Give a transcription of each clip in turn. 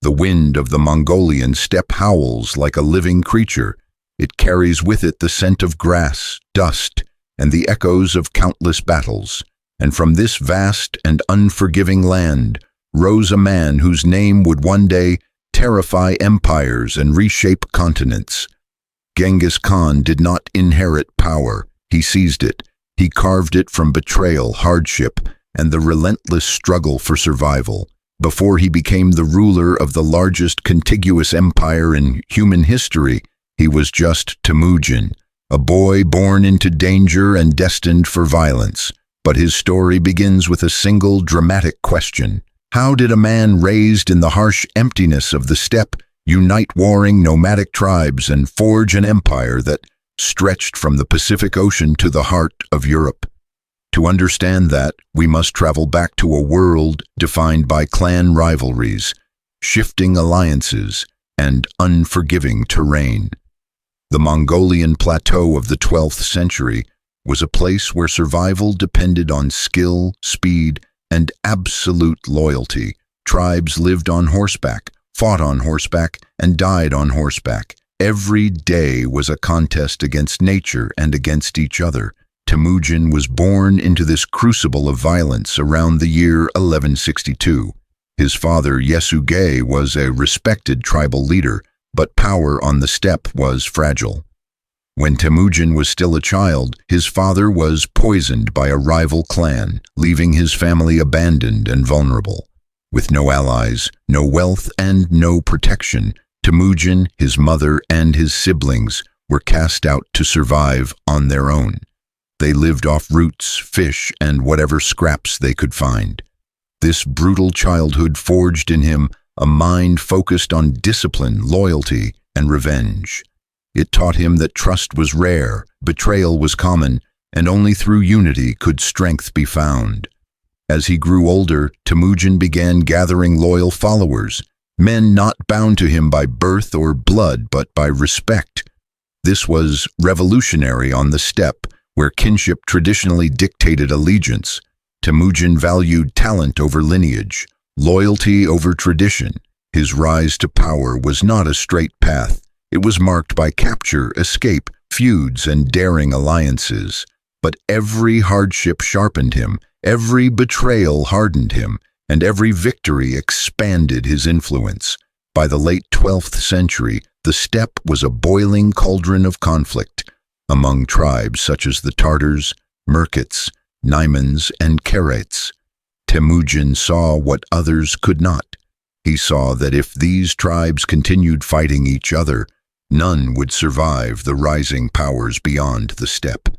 The wind of the Mongolian steppe howls like a living creature. It carries with it the scent of grass, dust, and the echoes of countless battles. And from this vast and unforgiving land rose a man whose name would one day terrify empires and reshape continents. Genghis Khan did not inherit power. He seized it. He carved it from betrayal, hardship, and the relentless struggle for survival. Before he became the ruler of the largest contiguous empire in human history, he was just Temujin, a boy born into danger and destined for violence. But his story begins with a single dramatic question. How did a man raised in the harsh emptiness of the steppe unite warring nomadic tribes and forge an empire that stretched from the Pacific Ocean to the heart of Europe? To understand that, we must travel back to a world defined by clan rivalries, shifting alliances, and unforgiving terrain. The Mongolian plateau of the 12th century was a place where survival depended on skill, speed, and absolute loyalty. Tribes lived on horseback, fought on horseback, and died on horseback. Every day was a contest against nature and against each other. Temujin was born into this crucible of violence around the year 1162. His father, Yassa, was a respected tribal leader, but power on the steppe was fragile. When Temujin was still a child, his father was poisoned by a rival clan, leaving his family abandoned and vulnerable. With no allies, no wealth, and no protection, Temujin, his mother, and his siblings were cast out to survive on their own. They lived off roots, fish, and whatever scraps they could find. This brutal childhood forged in him a mind focused on discipline, loyalty, and revenge. It taught him that trust was rare, betrayal was common, and only through unity could strength be found. As he grew older, Temujin began gathering loyal followers, men not bound to him by birth or blood, but by respect. This was revolutionary on the steppe, where kinship traditionally dictated allegiance. Temujin valued talent over lineage, loyalty over tradition. His rise to power was not a straight path. It was marked by capture, escape, feuds, and daring alliances. But every hardship sharpened him, every betrayal hardened him, and every victory expanded his influence. By the late 12th century, the steppe was a boiling cauldron of conflict among tribes such as the Tartars, Merkits, Naimans, and Karaites. Temujin saw what others could not. He saw that if these tribes continued fighting each other, none would survive the rising powers beyond the steppe.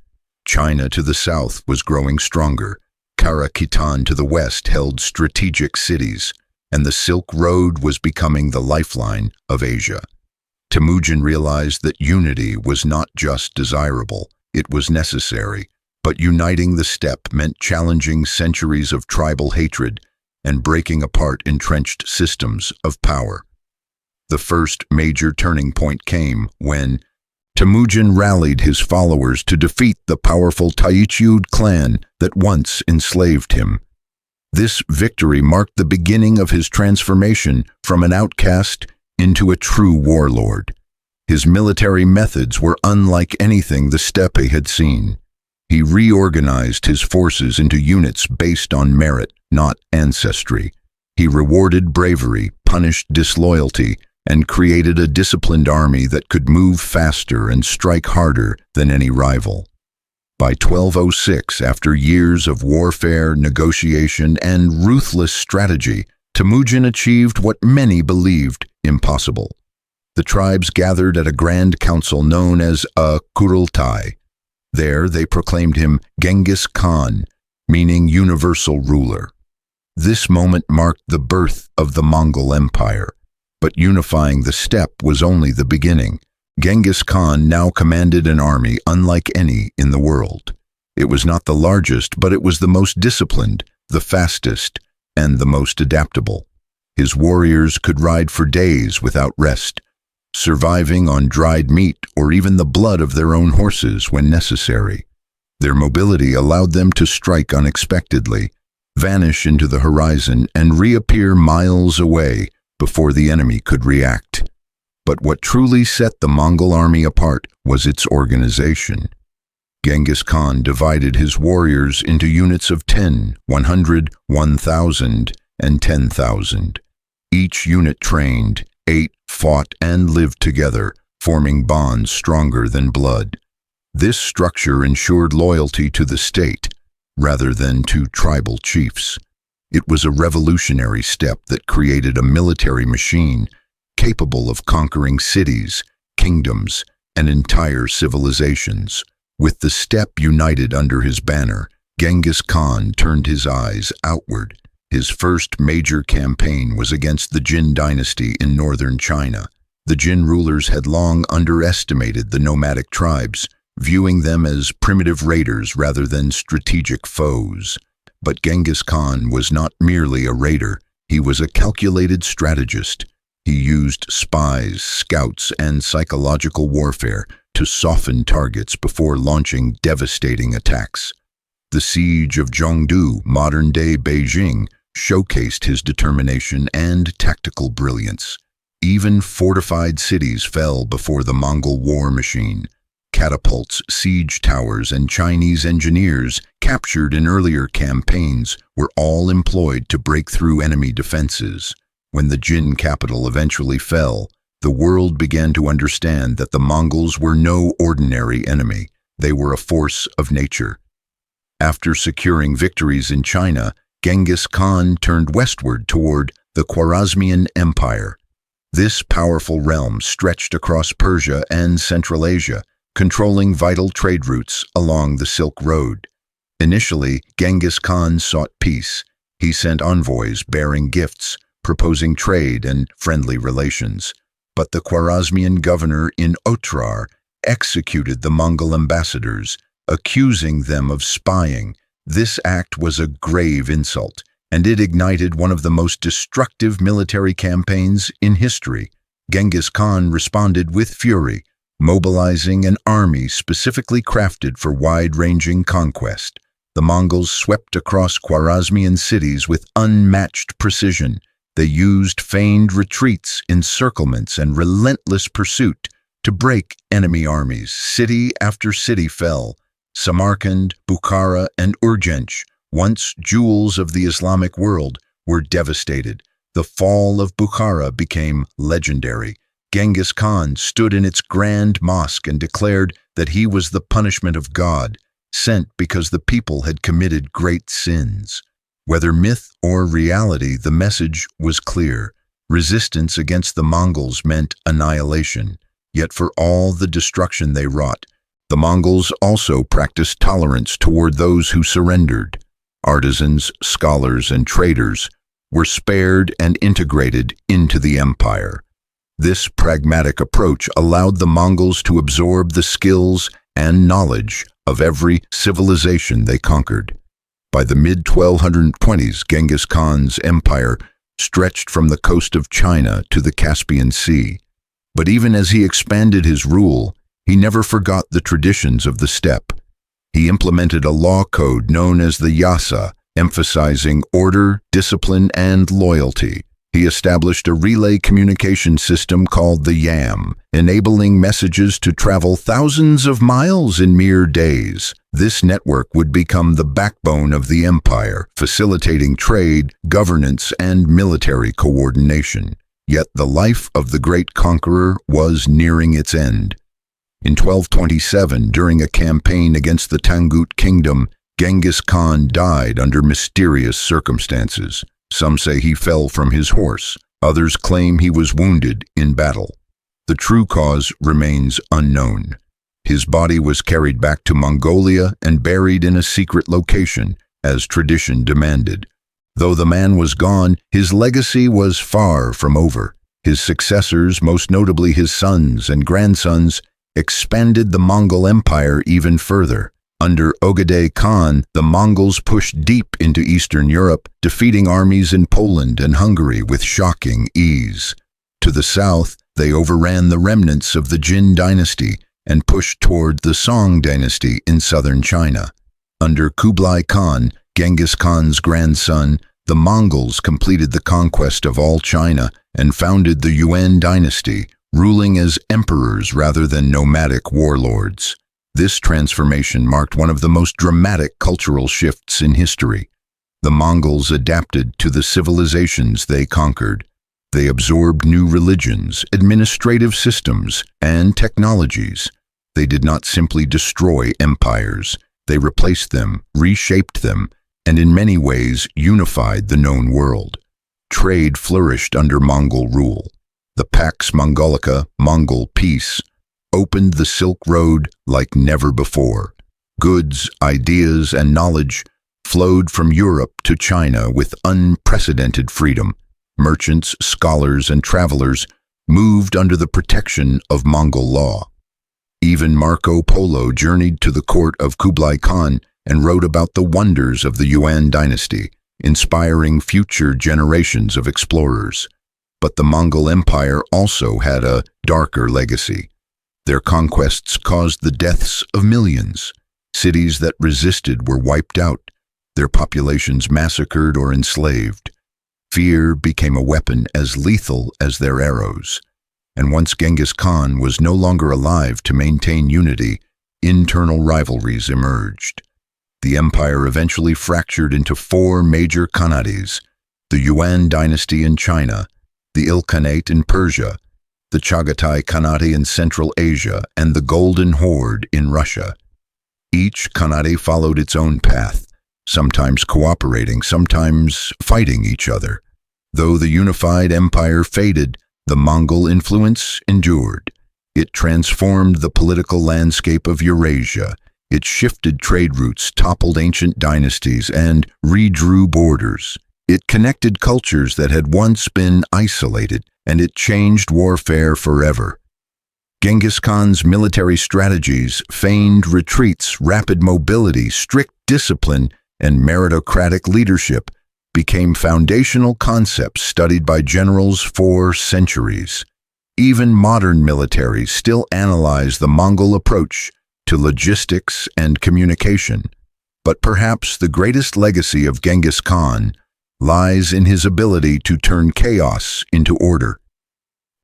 China to the south was growing stronger. Karakitan to the west held strategic cities, and the Silk Road was becoming the lifeline of Asia. Temujin realized that unity was not just desirable, it was necessary, but uniting the steppe meant challenging centuries of tribal hatred and breaking apart entrenched systems of power. The first major turning point came when Temujin rallied his followers to defeat the powerful Taichiud clan that once enslaved him. This victory marked the beginning of his transformation from an outcast into a true warlord. His military methods were unlike anything the steppe had seen. He reorganized his forces into units based on merit, not ancestry. He rewarded bravery, punished disloyalty, and created a disciplined army that could move faster and strike harder than any rival. By 1206, after years of warfare, negotiation, and ruthless strategy, Temujin achieved what many believed impossible. The tribes gathered at a grand council known as a kurultai. There they proclaimed him Genghis Khan, meaning universal ruler. This moment marked the birth of the Mongol Empire. But unifying the steppe was only the beginning. Genghis Khan now commanded an army unlike any in the world. It was not the largest, but it was the most disciplined, the fastest, and the most adaptable. His warriors could ride for days without rest, surviving on dried meat or even the blood of their own horses when necessary. Their mobility allowed them to strike unexpectedly, vanish into the horizon, and reappear miles away, before the enemy could react. But what truly set the Mongol army apart was its organization. Genghis Khan divided his warriors into units of 10, 100, 1,000, and 10,000. Each unit trained, ate, fought, and lived together, forming bonds stronger than blood. This structure ensured loyalty to the state, rather than to tribal chiefs. It was a revolutionary step that created a military machine capable of conquering cities, kingdoms, and entire civilizations. With the steppe united under his banner, Genghis Khan turned his eyes outward. His first major campaign was against the Jin dynasty in northern China. The Jin rulers had long underestimated the nomadic tribes, viewing them as primitive raiders rather than strategic foes. But Genghis Khan was not merely a raider, he was a calculated strategist. He used spies, scouts, and psychological warfare to soften targets before launching devastating attacks. The siege of Zhongdu, modern-day Beijing, showcased his determination and tactical brilliance. Even fortified cities fell before the Mongol war machine. Catapults, siege towers, and Chinese engineers captured in earlier campaigns were all employed to break through enemy defenses. When the Jin capital eventually fell, the world began to understand that the Mongols were no ordinary enemy. They were a force of nature. After securing victories in China, Genghis Khan turned westward toward the Khwarezmian Empire. This powerful realm stretched across Persia and Central Asia, controlling vital trade routes along the Silk Road. Initially, Genghis Khan sought peace. He sent envoys bearing gifts, proposing trade and friendly relations. But the Khwarezmian governor in Otrar executed the Mongol ambassadors, accusing them of spying. This act was a grave insult, and it ignited one of the most destructive military campaigns in history. Genghis Khan responded with fury, mobilizing an army specifically crafted for wide-ranging conquest. The Mongols swept across Khwarezmian cities with unmatched precision. They used feigned retreats, encirclements, and relentless pursuit to break enemy armies. City after city fell. Samarkand, Bukhara, and Urgench, once jewels of the Islamic world, were devastated. The fall of Bukhara became legendary. Genghis Khan stood in its grand mosque and declared that he was the punishment of God, sent because the people had committed great sins. Whether myth or reality, the message was clear. Resistance against the Mongols meant annihilation. Yet for all the destruction they wrought, the Mongols also practiced tolerance toward those who surrendered. Artisans, scholars, and traders were spared and integrated into the empire. This pragmatic approach allowed the Mongols to absorb the skills and knowledge of every civilization they conquered. By the mid-1220s, Genghis Khan's empire stretched from the coast of China to the Caspian Sea. But even as he expanded his rule, he never forgot the traditions of the steppe. He implemented a law code known as the Yassa, emphasizing order, discipline, and loyalty. He established a relay communication system called the Yam, enabling messages to travel thousands of miles in mere days. This network would become the backbone of the empire, facilitating trade, governance, and military coordination. Yet the life of the great conqueror was nearing its end. In 1227, during a campaign against the Tangut kingdom, Genghis Khan died under mysterious circumstances. Some say he fell from his horse. Others claim he was wounded in battle. The true cause remains unknown. His body was carried back to Mongolia and buried in a secret location, as tradition demanded. Though the man was gone, his legacy was far from over. His successors, most notably his sons and grandsons, expanded the Mongol Empire even further. Under Ogedei Khan, the Mongols pushed deep into Eastern Europe, defeating armies in Poland and Hungary with shocking ease. To the south, they overran the remnants of the Jin dynasty and pushed toward the Song dynasty in southern China. Under Kublai Khan, Genghis Khan's grandson, the Mongols completed the conquest of all China and founded the Yuan dynasty, ruling as emperors rather than nomadic warlords. This transformation marked one of the most dramatic cultural shifts in history. The Mongols adapted to the civilizations they conquered. They absorbed new religions, administrative systems, and technologies. They did not simply destroy empires. They replaced them, reshaped them, and in many ways unified the known world. Trade flourished under Mongol rule. The Pax Mongolica, Mongol peace, opened the Silk Road like never before. Goods, ideas, and knowledge flowed from Europe to China with unprecedented freedom. Merchants, scholars, and travelers moved under the protection of Mongol law. Even Marco Polo journeyed to the court of Kublai Khan and wrote about the wonders of the Yuan dynasty, inspiring future generations of explorers. But the Mongol Empire also had a darker legacy. Their conquests caused the deaths of millions. Cities that resisted were wiped out, their populations massacred or enslaved. Fear became a weapon as lethal as their arrows. And once Genghis Khan was no longer alive to maintain unity, internal rivalries emerged. The empire eventually fractured into four major khanates: the Yuan dynasty in China, the Ilkhanate in Persia, the Chagatai Khanate in Central Asia, and the Golden Horde in Russia. Each khanate followed its own path, sometimes cooperating, sometimes fighting each other. Though the unified empire faded, the Mongol influence endured. It transformed the political landscape of Eurasia. It shifted trade routes, toppled ancient dynasties, and redrew borders. It connected cultures that had once been isolated, and it changed warfare forever. Genghis Khan's military strategies, feigned retreats, rapid mobility, strict discipline, and meritocratic leadership became foundational concepts studied by generals for centuries. Even modern militaries still analyze the Mongol approach to logistics and communication. But perhaps the greatest legacy of Genghis Khan lies in his ability to turn chaos into order.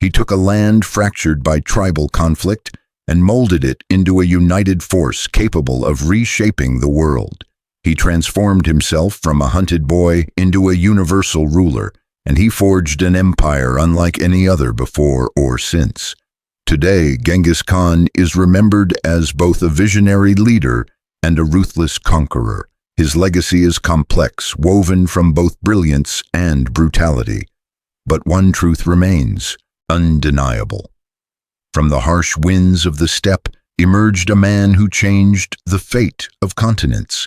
He took a land fractured by tribal conflict and molded it into a united force capable of reshaping the world. He transformed himself from a hunted boy into a universal ruler, and he forged an empire unlike any other before or since. Today, Genghis Khan is remembered as both a visionary leader and a ruthless conqueror. His legacy is complex, woven from both brilliance and brutality. But one truth remains, undeniable. From the harsh winds of the steppe emerged a man who changed the fate of continents.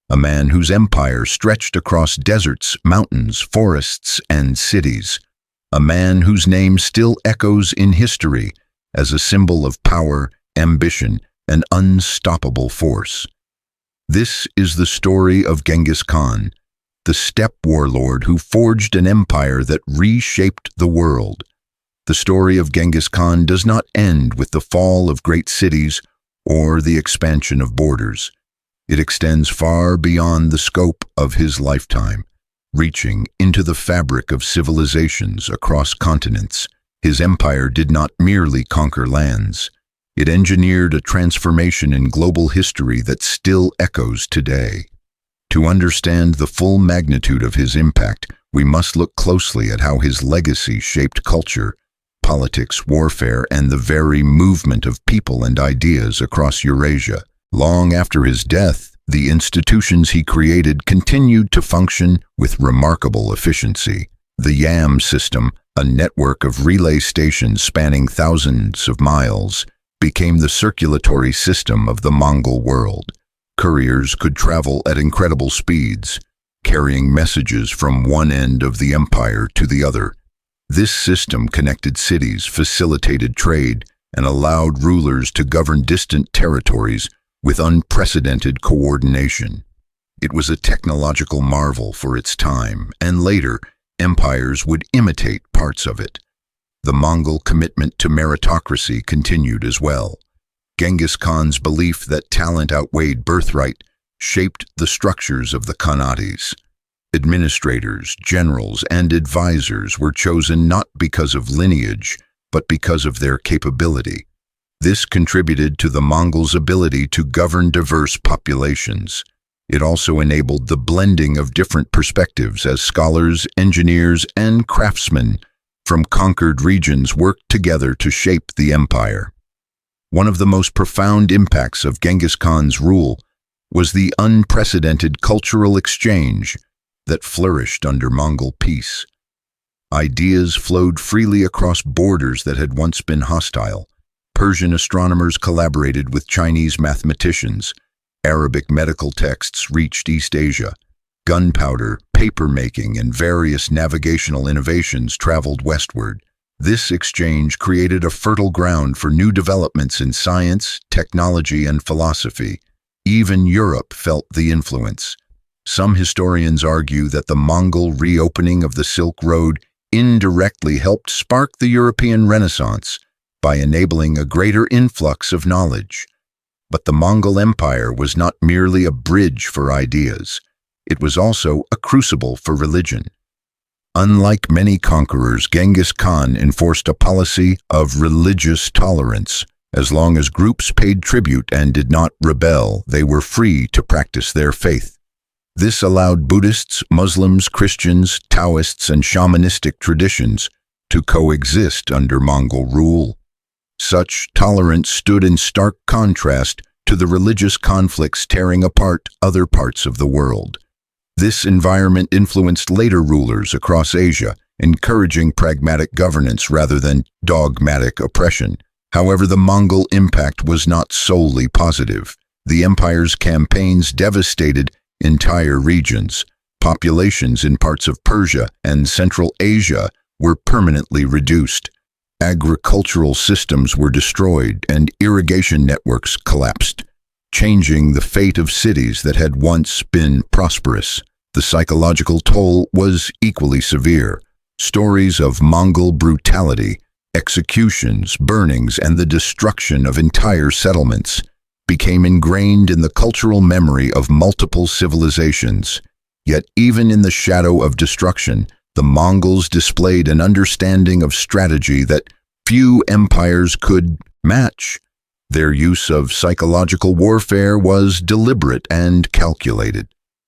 A man whose empire stretched across deserts, mountains, forests, and cities. A man whose name still echoes in history as a symbol of power, ambition, and unstoppable force. This is the story of Genghis Khan, the steppe warlord who forged an empire that reshaped the world. The story of Genghis Khan does not end with the fall of great cities or the expansion of borders. It extends far beyond the scope of his lifetime, reaching into the fabric of civilizations across continents. His empire did not merely conquer lands. It engineered a transformation in global history that still echoes today. To understand the full magnitude of his impact, we must look closely at how his legacy shaped culture, politics, warfare, and the very movement of people and ideas across Eurasia. Long after his death, the institutions he created continued to function with remarkable efficiency. The YAM system, a network of relay stations spanning thousands of miles, became the circulatory system of the Mongol world. Couriers could travel at incredible speeds, carrying messages from one end of the empire to the other. This system connected cities, facilitated trade, and allowed rulers to govern distant territories with unprecedented coordination. It was a technological marvel for its time, and later, empires would imitate parts of it. The Mongol commitment to meritocracy continued as well. Genghis Khan's belief that talent outweighed birthright shaped the structures of the khanates. Administrators, generals, and advisors were chosen not because of lineage, but because of their capability. This contributed to the Mongols' ability to govern diverse populations. It also enabled the blending of different perspectives as scholars, engineers, and craftsmen from conquered regions worked together to shape the empire. One of the most profound impacts of Genghis Khan's rule was the unprecedented cultural exchange that flourished under Mongol peace. Ideas flowed freely across borders that had once been hostile. Persian astronomers collaborated with Chinese mathematicians. Arabic medical texts reached East Asia. Gunpowder, paper-making, and various navigational innovations traveled westward. This exchange created a fertile ground for new developments in science, technology, and philosophy. Even Europe felt the influence. Some historians argue that the Mongol reopening of the Silk Road indirectly helped spark the European Renaissance by enabling a greater influx of knowledge. But the Mongol Empire was not merely a bridge for ideas. It was also a crucible for religion. Unlike many conquerors, Genghis Khan enforced a policy of religious tolerance. As long as groups paid tribute and did not rebel, they were free to practice their faith. This allowed Buddhists, Muslims, Christians, Taoists, and shamanistic traditions to coexist under Mongol rule. Such tolerance stood in stark contrast to the religious conflicts tearing apart other parts of the world. This environment influenced later rulers across Asia, encouraging pragmatic governance rather than dogmatic oppression. However, the Mongol impact was not solely positive. The empire's campaigns devastated entire regions. Populations in parts of Persia and Central Asia were permanently reduced. Agricultural systems were destroyed and irrigation networks collapsed, changing the fate of cities that had once been prosperous. The psychological toll was equally severe. Stories of Mongol brutality, executions, burnings, and the destruction of entire settlements became ingrained in the cultural memory of multiple civilizations. Yet even in the shadow of destruction, the Mongols displayed an understanding of strategy that few empires could match. Their use of psychological warfare was deliberate and calculated.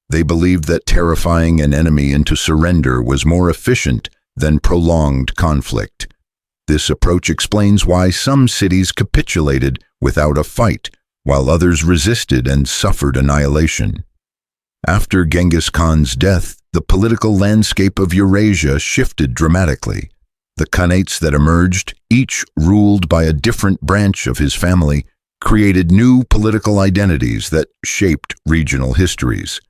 They believed that terrifying an enemy into surrender was more efficient than prolonged conflict. This approach explains why some cities capitulated without a fight, while others resisted and suffered annihilation. After Genghis Khan's death, the political landscape of Eurasia shifted dramatically. The Khanates that emerged, each ruled by a different branch of his family, created new political identities that shaped regional histories.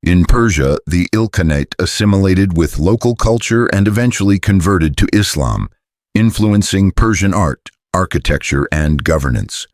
In Persia, the Ilkhanate assimilated with local culture and eventually converted to Islam, influencing Persian art, architecture, and governance.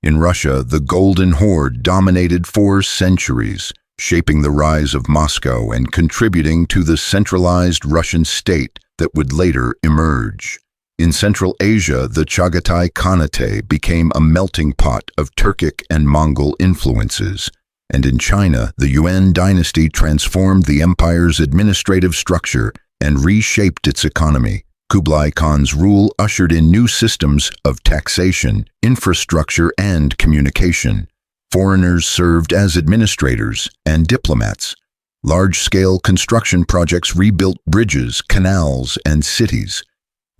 In Russia, the Golden Horde dominated for centuries, shaping the rise of Moscow and contributing to the centralized Russian state that would later emerge. In Central Asia, the Chagatai Khanate became a melting pot of Turkic and Mongol influences. And in China, the Yuan dynasty transformed the empire's administrative structure and reshaped its economy. Kublai Khan's rule ushered in new systems of taxation, infrastructure, and communication. Foreigners served as administrators and diplomats. Large-scale construction projects rebuilt bridges, canals, and cities.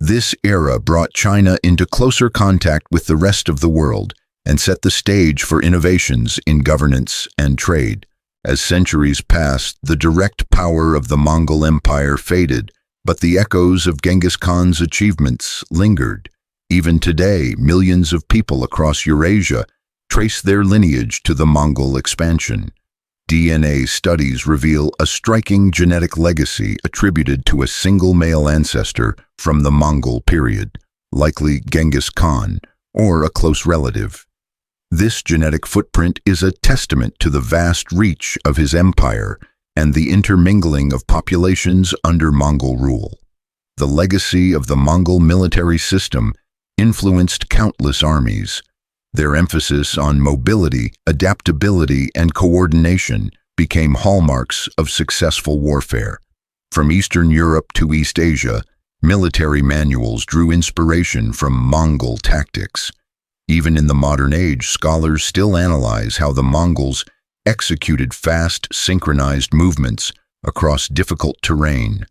This era brought China into closer contact with the rest of the world and set the stage for innovations in governance and trade. As centuries passed, the direct power of the Mongol Empire faded, but the echoes of Genghis Khan's achievements lingered. Even today, millions of people across Eurasia trace their lineage to the Mongol expansion. DNA studies reveal a striking genetic legacy attributed to a single male ancestor from the Mongol period, likely Genghis Khan, or a close relative. This genetic footprint is a testament to the vast reach of his empire and the intermingling of populations under Mongol rule. The legacy of the Mongol military system influenced countless armies. Their emphasis on mobility, adaptability, and coordination became hallmarks of successful warfare. From Eastern Europe to East Asia, military manuals drew inspiration from Mongol tactics. Even in the modern age, scholars still analyze how the Mongols executed fast, synchronized movements across difficult terrain.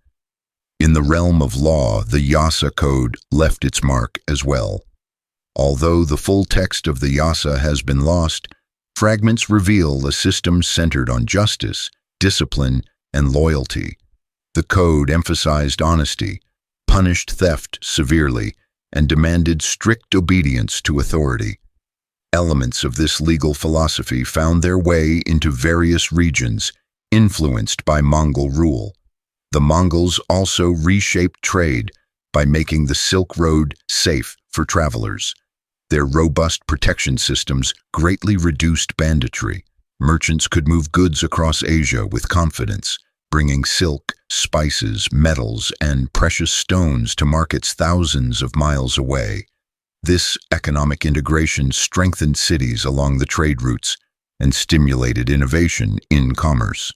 In the realm of law, the Yassa code left its mark as well. Although the full text of the Yassa has been lost, fragments reveal a system centered on justice, discipline, and loyalty. The code emphasized honesty, punished theft severely, and demanded strict obedience to authority. Elements of this legal philosophy found their way into various regions influenced by Mongol rule. The Mongols also reshaped trade by making the Silk Road safe for travelers. Their robust protection systems greatly reduced banditry. Merchants could move goods across Asia with confidence, bringing silk, spices, metals, and precious stones to markets thousands of miles away. This economic integration strengthened cities along the trade routes and stimulated innovation in commerce.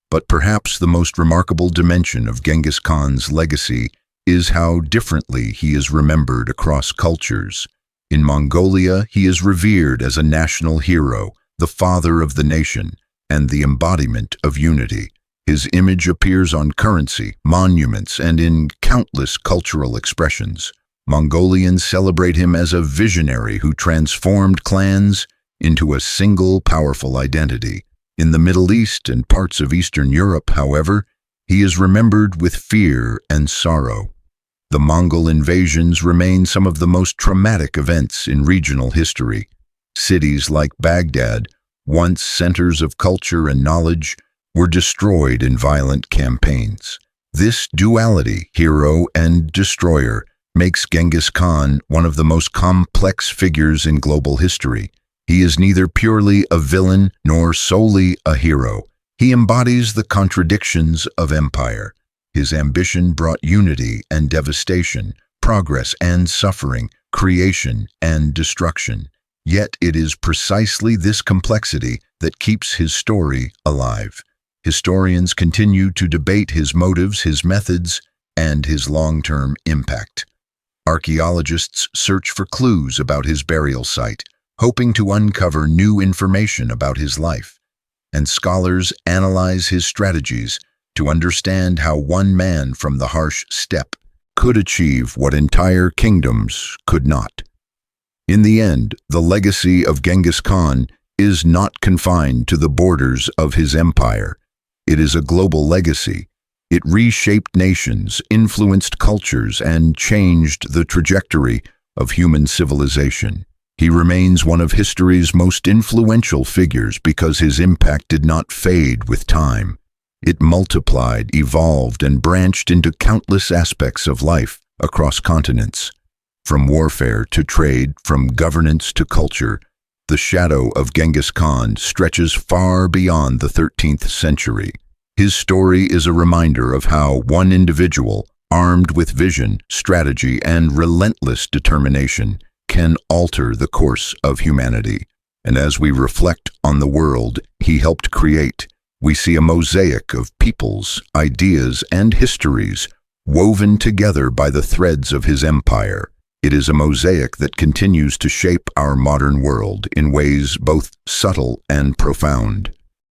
But perhaps the most remarkable dimension of Genghis Khan's legacy is how differently he is remembered across cultures. In Mongolia, he is revered as a national hero, the father of the nation, and the embodiment of unity. His image appears on currency, monuments, and in countless cultural expressions. Mongolians celebrate him as a visionary who transformed clans into a single powerful identity. In the Middle East and parts of Eastern Europe, however, he is remembered with fear and sorrow. The Mongol invasions remain some of the most traumatic events in regional history. Cities like Baghdad, once centers of culture and knowledge, were destroyed in violent campaigns. This duality, hero and destroyer, makes Genghis Khan one of the most complex figures in global history. He is neither purely a villain nor solely a hero. He embodies the contradictions of empire. His ambition brought unity and devastation, progress and suffering, creation and destruction. Yet it is precisely this complexity that keeps his story alive. Historians continue to debate his motives, his methods, and his long-term impact. Archaeologists search for clues about his burial site, hoping to uncover new information about his life. And scholars analyze his strategies to understand how one man from the harsh steppe could achieve what entire kingdoms could not. In the end, the legacy of Genghis Khan is not confined to the borders of his empire. It is a global legacy. It reshaped nations, influenced cultures, and changed the trajectory of human civilization. He remains one of history's most influential figures because his impact did not fade with time. It multiplied, evolved, and branched into countless aspects of life across continents. From warfare to trade, from governance to culture, the shadow of Genghis Khan stretches far beyond the 13th century. His story is a reminder of how one individual, armed with vision, strategy, and relentless determination, can alter the course of humanity. And as we reflect on the world he helped create, we see a mosaic of peoples, ideas, and histories woven together by the threads of his empire. It is a mosaic that continues to shape our modern world in ways both subtle and profound.